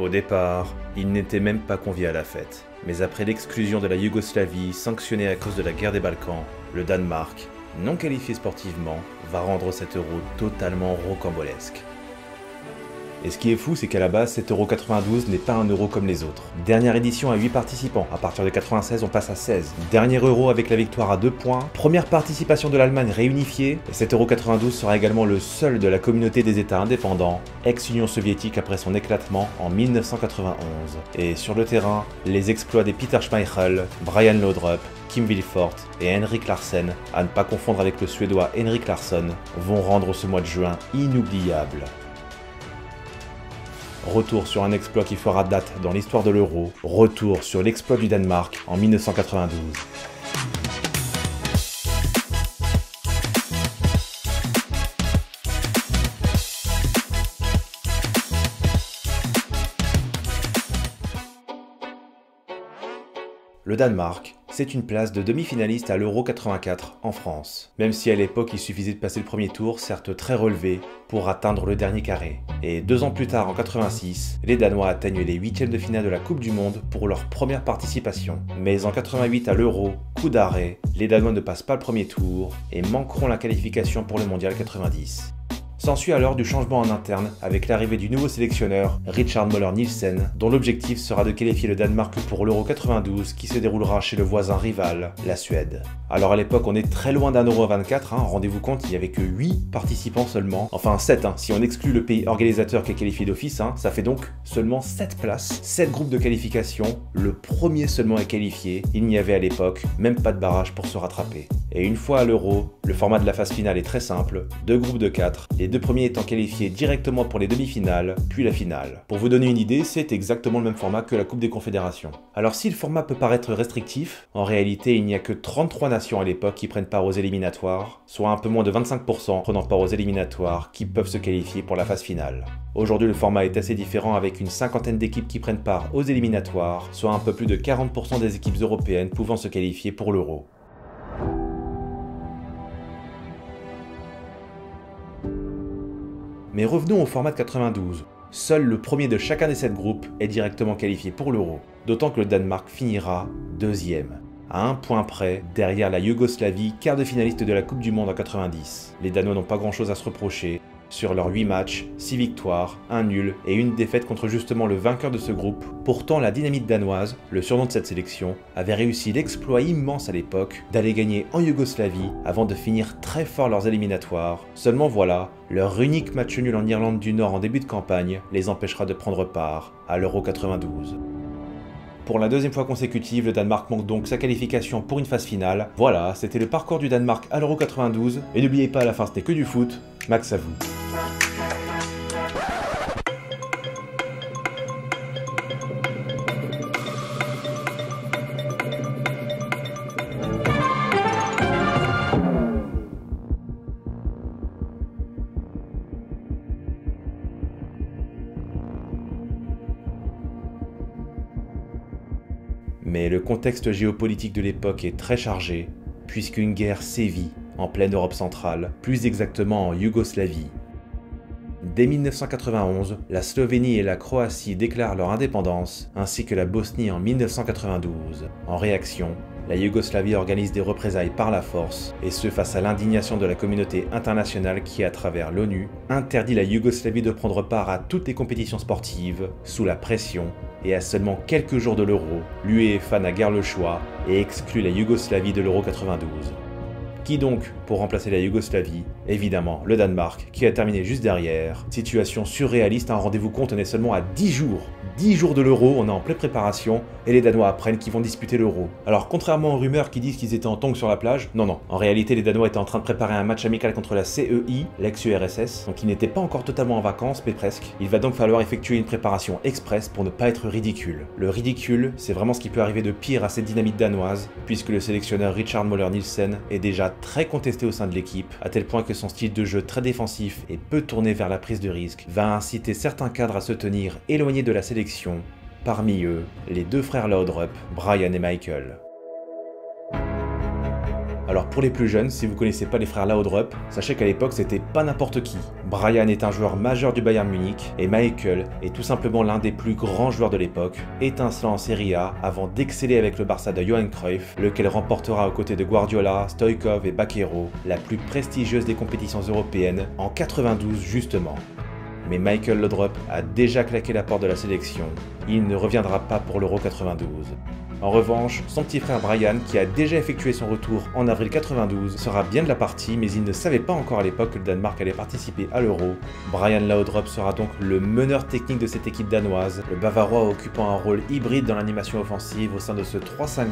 Au départ, il n'était même pas convié à la fête. Mais après l'exclusion de la Yougoslavie, sanctionnée à cause de la guerre des Balkans, le Danemark, non qualifié sportivement, va rendre cet euro totalement rocambolesque. Et ce qui est fou, c'est qu'à la base, cet Euro 92 n'est pas un euro comme les autres. Dernière édition à 8 participants, à partir de 96 on passe à 16. Dernier euro avec la victoire à 2 points, première participation de l'Allemagne réunifiée, et cet Euro 92 sera également le seul de la communauté des États indépendants, ex-Union soviétique après son éclatement en 1991. Et sur le terrain, les exploits des Peter Schmeichel, Brian Laudrup, Kim Wilfort et Henrik Larsen, à ne pas confondre avec le Suédois Henrik Larsson, vont rendre ce mois de juin inoubliable. Retour sur un exploit qui fera date dans l'histoire de l'euro, retour sur l'exploit du Danemark en 1992. Le Danemark, c'est une place de demi-finaliste à l'Euro 84 en France. Même si à l'époque il suffisait de passer le premier tour, certes très relevé, pour atteindre le dernier carré. Et 2 ans plus tard, en 86, les Danois atteignent les 8e de finale de la Coupe du Monde pour leur première participation. Mais en 88 à l'Euro, coup d'arrêt, les Danois ne passent pas le premier tour et manqueront la qualification pour le Mondial 90. S'ensuit alors du changement en interne avec l'arrivée du nouveau sélectionneur Richard Møller Nielsen, dont l'objectif sera de qualifier le Danemark pour l'Euro 92 qui se déroulera chez le voisin rival, la Suède. Alors à l'époque on est très loin d'un Euro 24, rendez-vous compte, il n'y avait que 8 participants seulement, enfin 7 si on exclut le pays organisateur qui est qualifié d'office, ça fait donc seulement 7 places, 7 groupes de qualification, le premier seulement est qualifié, il n'y avait à l'époque même pas de barrage pour se rattraper. Et une fois à l'Euro, le format de la phase finale est très simple, 2 groupes de 4, les 2 premiers étant qualifiés directement pour les demi-finales, puis la finale. Pour vous donner une idée, c'est exactement le même format que la Coupe des Confédérations. Alors si le format peut paraître restrictif, en réalité il n'y a que 33 nations à l'époque qui prennent part aux éliminatoires, soit un peu moins de 25% prenant part aux éliminatoires qui peuvent se qualifier pour la phase finale. Aujourd'hui le format est assez différent avec une 50aine d'équipes qui prennent part aux éliminatoires, soit un peu plus de 40% des équipes européennes pouvant se qualifier pour l'Euro. Mais revenons au format de 92. Seul le premier de chacun des 7 groupes est directement qualifié pour l'Euro, d'autant que le Danemark finira 2e, à 1 point près derrière la Yougoslavie, quart de finaliste de la Coupe du Monde en 90. Les Danois n'ont pas grand chose à se reprocher. Sur leurs 8 matchs, 6 victoires, 1 nul et 1 défaite contre justement le vainqueur de ce groupe. Pourtant, la dynamite danoise, le surnom de cette sélection, avait réussi l'exploit immense à l'époque d'aller gagner en Yougoslavie avant de finir très fort leurs éliminatoires. Seulement voilà, leur unique match nul en Irlande du Nord en début de campagne les empêchera de prendre part à l'Euro 92. Pour la 2e fois consécutive, le Danemark manque donc sa qualification pour une phase finale. Voilà, c'était le parcours du Danemark à l'Euro 92. Et n'oubliez pas, à la fin c'était que du foot. Max à vous. Mais le contexte géopolitique de l'époque est très chargé, puisqu'une guerre sévit en pleine Europe centrale, plus exactement en Yougoslavie. Dès 1991, la Slovénie et la Croatie déclarent leur indépendance, ainsi que la Bosnie en 1992. En réaction, la Yougoslavie organise des représailles par la force, et ce face à l'indignation de la communauté internationale qui, à travers l'ONU, interdit la Yougoslavie de prendre part à toutes les compétitions sportives, sous la pression, et à seulement quelques jours de l'Euro, l'UEFA n'a guère le choix et exclut la Yougoslavie de l'Euro 92. Qui donc pour remplacer la Yougoslavie? Évidemment, le Danemark, qui a terminé juste derrière. Situation surréaliste, un rendez-vous compte, on est seulement à 10 jours. 10 jours de l'Euro, on est en pleine préparation, et les Danois apprennent qu'ils vont disputer l'Euro. Alors contrairement aux rumeurs qui disent qu'ils étaient en tongs sur la plage, non, en réalité les Danois étaient en train de préparer un match amical contre la CEI, l'ex-URSS, donc ils n'étaient pas encore totalement en vacances, mais presque. Il va donc falloir effectuer une préparation express pour ne pas être ridicule. Le ridicule, c'est vraiment ce qui peut arriver de pire à cette dynamite danoise, puisque le sélectionneur Richard Møller Nielsen est déjà très contesté au sein de l'équipe, à tel point que son style de jeu très défensif et peu tourné vers la prise de risque va inciter certains cadres à se tenir éloignés de la sélection, parmi eux les 2 frères Laudrup, Brian et Michael. Alors pour les plus jeunes, si vous connaissez pas les frères Laudrup, sachez qu'à l'époque c'était pas n'importe qui. Brian est un joueur majeur du Bayern Munich et Michael est tout simplement l'un des plus grands joueurs de l'époque, étincelant en Serie A avant d'exceller avec le Barça de Johan Cruyff, lequel remportera aux côtés de Guardiola, Stoichkov et Baquero la plus prestigieuse des compétitions européennes en 92 justement. Mais Michael Laudrup a déjà claqué la porte de la sélection, il ne reviendra pas pour l'Euro 92. En revanche, son petit frère Brian, qui a déjà effectué son retour en avril 92, sera bien de la partie, mais il ne savait pas encore à l'époque que le Danemark allait participer à l'Euro. Brian Laudrup sera donc le meneur technique de cette équipe danoise, le Bavarois occupant un rôle hybride dans l'animation offensive au sein de ce 3-5-2,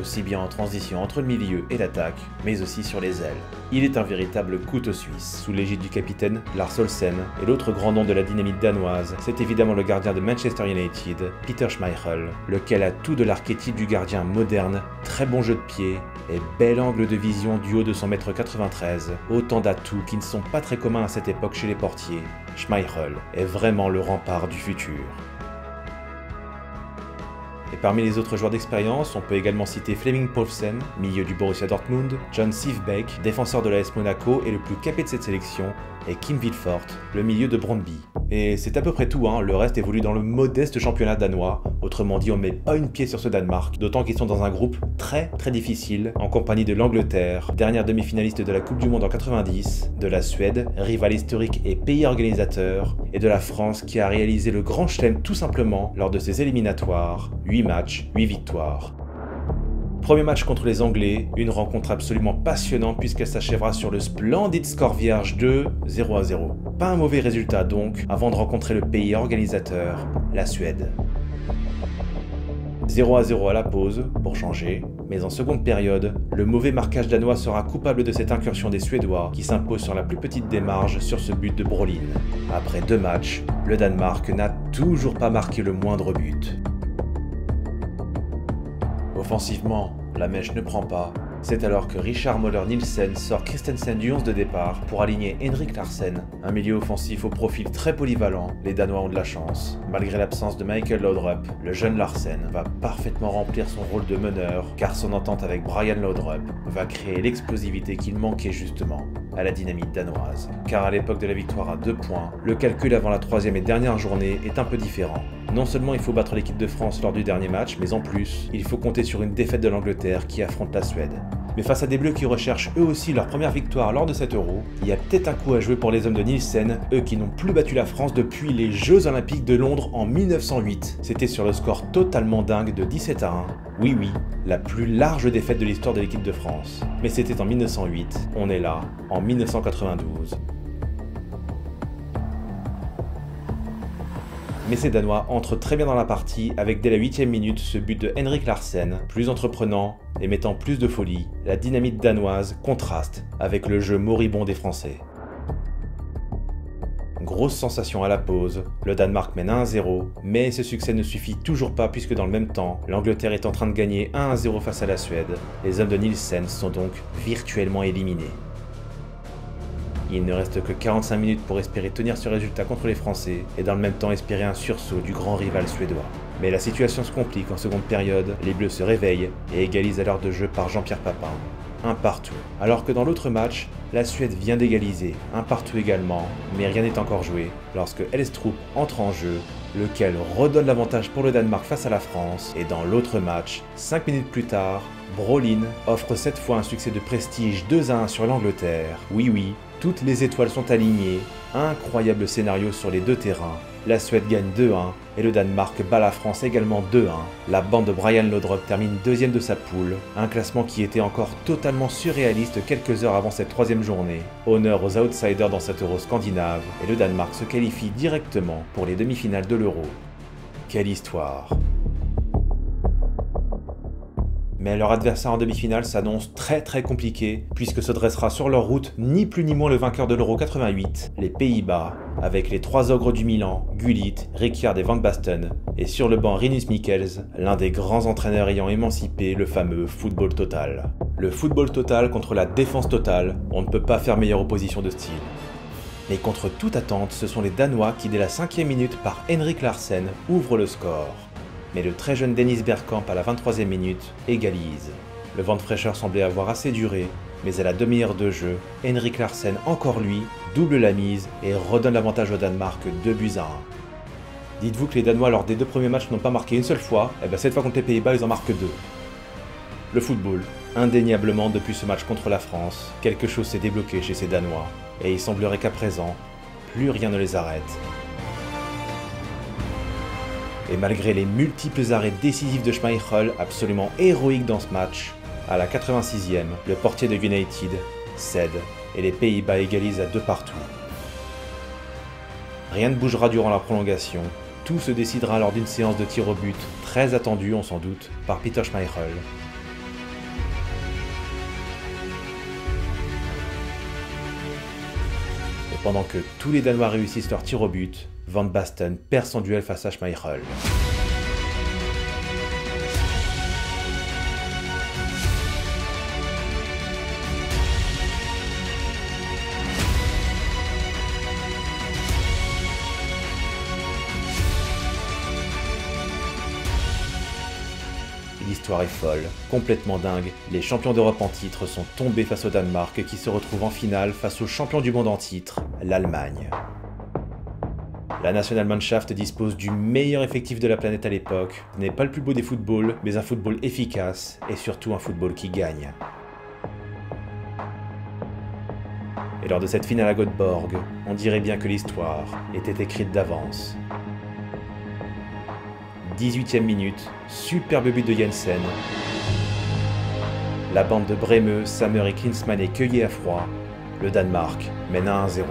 aussi bien en transition entre le milieu et l'attaque, mais aussi sur les ailes. Il est un véritable couteau suisse, sous l'égide du capitaine Lars Olsen, et l'autre grand nom de la dynamite danoise, c'est évidemment le gardien de Manchester United, Peter Schmeichel, lequel a tout de l'archétype du gardien moderne, très bon jeu de pied et bel angle de vision du haut de son 1m93, autant d'atouts qui ne sont pas très communs à cette époque chez les portiers. Schmeichel est vraiment le rempart du futur. Et parmi les autres joueurs d'expérience, on peut également citer Flemming Poulsen, milieu du Borussia Dortmund, John Sivbeck, défenseur de l'AS Monaco et le plus capé de cette sélection, et Kim Vilfort, le milieu de Brøndby. Et c'est à peu près tout, le reste évolue dans le modeste championnat danois, autrement dit on met pas une pied sur ce Danemark, d'autant qu'ils sont dans un groupe très difficile, en compagnie de l'Angleterre, dernière demi-finaliste de la Coupe du Monde en 90, de la Suède, rival historique et pays organisateur, et de la France qui a réalisé le grand chelem tout simplement lors de ses éliminatoires, 8 matchs, 8 victoires. Premier match contre les Anglais, une rencontre absolument passionnante puisqu'elle s'achèvera sur le splendide score vierge de 0-0. Pas un mauvais résultat donc, avant de rencontrer le pays organisateur, la Suède. 0-0 à la pause, pour changer, mais en seconde période, le mauvais marquage danois sera coupable de cette incursion des Suédois qui s'impose sur la plus petite des marges sur ce but de Brolin. Après 2 matchs, le Danemark n'a toujours pas marqué le moindre but. Offensivement, la mèche ne prend pas. C'est alors que Richard Møller Nielsen sort Christensen du 11 de départ pour aligner Henrik Larsen, un milieu offensif au profil très polyvalent. Les Danois ont de la chance. Malgré l'absence de Michael Laudrup, le jeune Larsen va parfaitement remplir son rôle de meneur car son entente avec Brian Laudrup va créer l'explosivité qu'il manquait justement à la dynamite danoise. Car à l'époque de la victoire à 2 points, le calcul avant la 3e et dernière journée est un peu différent. Non seulement il faut battre l'équipe de France lors du dernier match, mais en plus, il faut compter sur une défaite de l'Angleterre qui affronte la Suède. Mais face à des Bleus qui recherchent eux aussi leur première victoire lors de cet Euro, il y a peut-être un coup à jouer pour les hommes de Nielsen, eux qui n'ont plus battu la France depuis les Jeux Olympiques de Londres en 1908. C'était sur le score totalement dingue de 17-1. Oui, la plus large défaite de l'histoire de l'équipe de France. Mais c'était en 1908, on est là, en 1992. Mais ces Danois entrent très bien dans la partie avec dès la 8e minute ce but de Henrik Larsen, plus entreprenant et mettant plus de folie. La dynamite danoise contraste avec le jeu moribond des Français. Grosse sensation à la pause, le Danemark mène 1-0, mais ce succès ne suffit toujours pas puisque dans le même temps, l'Angleterre est en train de gagner 1-0 face à la Suède. Les hommes de Nielsen sont donc virtuellement éliminés. Il ne reste que 45 minutes pour espérer tenir ce résultat contre les Français et dans le même temps espérer un sursaut du grand rival suédois. Mais la situation se complique en seconde période, les Bleus se réveillent et égalisent à l'heure de jeu par Jean-Pierre Papin. 1 partout. Alors que dans l'autre match, la Suède vient d'égaliser, 1 partout également, mais rien n'est encore joué lorsque Helstrup entre en jeu, lequel redonne l'avantage pour le Danemark face à la France, et dans l'autre match, 5 minutes plus tard, Brolin offre cette fois un succès de prestige 2-1 sur l'Angleterre. Oui, toutes les étoiles sont alignées, incroyable scénario sur les 2 terrains. La Suède gagne 2-1 et le Danemark bat la France également 2-1. La bande de Brian Laudrup termine 2e de sa poule, un classement qui était encore totalement surréaliste quelques heures avant cette 3e journée. Honneur aux outsiders dans cet Euro scandinave et le Danemark se qualifie directement pour les demi-finales de l'Euro. Quelle histoire! Mais leur adversaire en demi-finale s'annonce très compliqué, puisque se dressera sur leur route ni plus ni moins le vainqueur de l'Euro 88, les Pays-Bas, avec les 3 ogres du Milan, Gullit, Rijkaard et Van Basten, et sur le banc Rinus Michels, l'un des grands entraîneurs ayant émancipé le fameux football total. Le football total contre la défense totale, on ne peut pas faire meilleure opposition de style. Mais contre toute attente, ce sont les Danois qui dès la 5e minute par Henrik Larsen ouvrent le score. Mais le très jeune Dennis Bergkamp à la 23e minute égalise. Le vent de fraîcheur semblait avoir assez duré, mais à la demi-heure de jeu, Henrik Larsen, encore lui, double la mise et redonne l'avantage au Danemark 2-1. Dites-vous que les Danois lors des 2 premiers matchs n'ont pas marqué une seule fois, et bien cette fois contre les Pays-Bas ils en marquent 2. Le football, indéniablement depuis ce match contre la France, quelque chose s'est débloqué chez ces Danois, et il semblerait qu'à présent, plus rien ne les arrête. Et malgré les multiples arrêts décisifs de Schmeichel, absolument héroïques dans ce match, à la 86e, le portier de United cède et les Pays-Bas égalisent à 2 partout. Rien ne bougera durant la prolongation, tout se décidera lors d'une séance de tir au but très attendue, on s'en doute, par Peter Schmeichel. Et pendant que tous les Danois réussissent leur tir au but, Van Basten perd son duel face à Schmeichel. L'histoire est folle, complètement dingue, les champions d'Europe en titre sont tombés face au Danemark qui se retrouve en finale face aux champions du monde en titre, l'Allemagne. La Nationalmannschaft dispose du meilleur effectif de la planète à l'époque, n'est pas le plus beau des footballs, mais un football efficace et surtout un football qui gagne. Et lors de cette finale à Göteborg, on dirait bien que l'histoire était écrite d'avance. 18e minute, superbe but de Jensen. La bande de Bremeux, Sammer et Klinsmann est cueillie à froid. Le Danemark mène 1-0.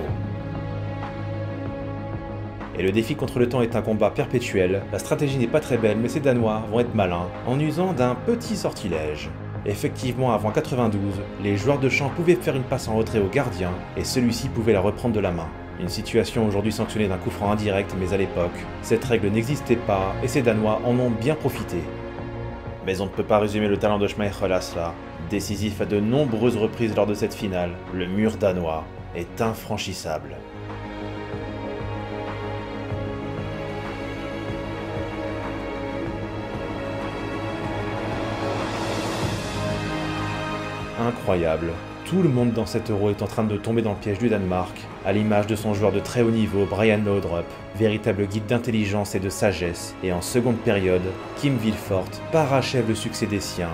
Et le défi contre le temps est un combat perpétuel. La stratégie n'est pas très belle, mais ces Danois vont être malins en usant d'un petit sortilège. Effectivement, avant 92, les joueurs de champ pouvaient faire une passe en retrait au gardien et celui-ci pouvait la reprendre de la main. Une situation aujourd'hui sanctionnée d'un coup franc indirect, mais à l'époque, cette règle n'existait pas et ces Danois en ont bien profité. Mais on ne peut pas résumer le talent de Schmeichel à cela. Décisif à de nombreuses reprises lors de cette finale, le mur danois est infranchissable. Incroyable. Tout le monde dans cet Euro est en train de tomber dans le piège du Danemark, à l'image de son joueur de très haut niveau, Brian Laudrup, véritable guide d'intelligence et de sagesse, et en seconde période, Kim Vilfort parachève le succès des siens.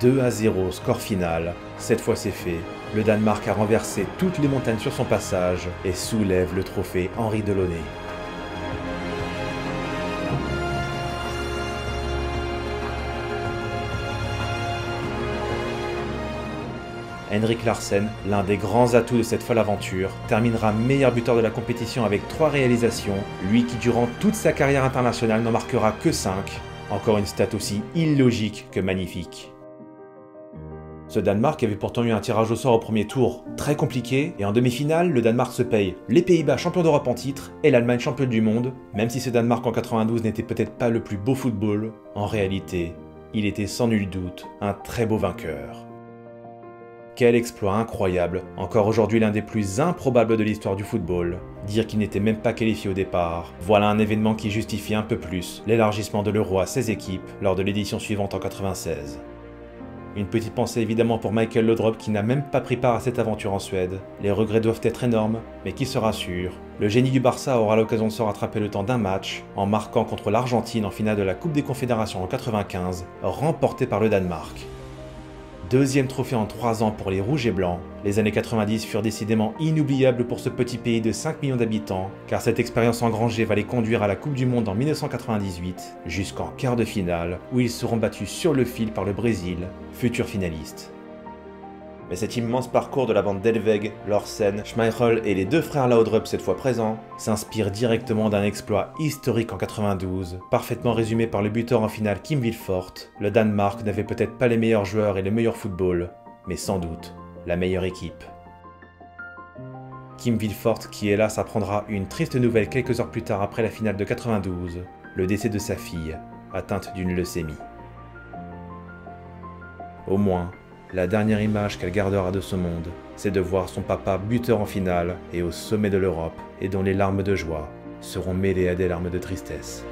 2-0, score final. Cette fois c'est fait. Le Danemark a renversé toutes les montagnes sur son passage et soulève le trophée Henri Delaunay. Henrik Larsen, l'un des grands atouts de cette folle aventure, terminera meilleur buteur de la compétition avec 3 réalisations, lui qui durant toute sa carrière internationale n'en marquera que 5, encore une stat aussi illogique que magnifique. Ce Danemark avait pourtant eu un tirage au sort au premier tour très compliqué, et en demi-finale, le Danemark se paye les Pays-Bas champions d'Europe en titre et l'Allemagne championne du monde. Même si ce Danemark en 92 n'était peut-être pas le plus beau football, en réalité, il était sans nul doute un très beau vainqueur. Quel exploit incroyable, encore aujourd'hui l'un des plus improbables de l'histoire du football. Dire qu'il n'était même pas qualifié au départ, voilà un événement qui justifie un peu plus l'élargissement de l'Euro à 16 équipes lors de l'édition suivante en 96. Une petite pensée évidemment pour Michael Laudrup qui n'a même pas pris part à cette aventure en Suède. Les regrets doivent être énormes, mais qui se rassure, le génie du Barça aura l'occasion de se rattraper le temps d'un match en marquant contre l'Argentine en finale de la Coupe des Confédérations en 95, remportée par le Danemark. Deuxième trophée en 3 ans pour les Rouges et Blancs, les années 90 furent décidément inoubliables pour ce petit pays de 5 millions d'habitants, car cette expérience engrangée va les conduire à la Coupe du Monde en 1998, jusqu'en quart de finale, où ils seront battus sur le fil par le Brésil, futur finaliste. Mais cet immense parcours de la bande Delveg, Larsen, Schmeichel et les 2 frères Laudrup cette fois présents, s'inspire directement d'un exploit historique en 92, parfaitement résumé par le buteur en finale Kim Vilfort. Le Danemark n'avait peut-être pas les meilleurs joueurs et le meilleur football, mais sans doute la meilleure équipe. Kim Vilfort qui hélas apprendra une triste nouvelle quelques heures plus tard après la finale de 92, le décès de sa fille, atteinte d'une leucémie. Au moins, la dernière image qu'elle gardera de ce monde, c'est de voir son papa buteur en finale et au sommet de l'Europe, et dont les larmes de joie seront mêlées à des larmes de tristesse.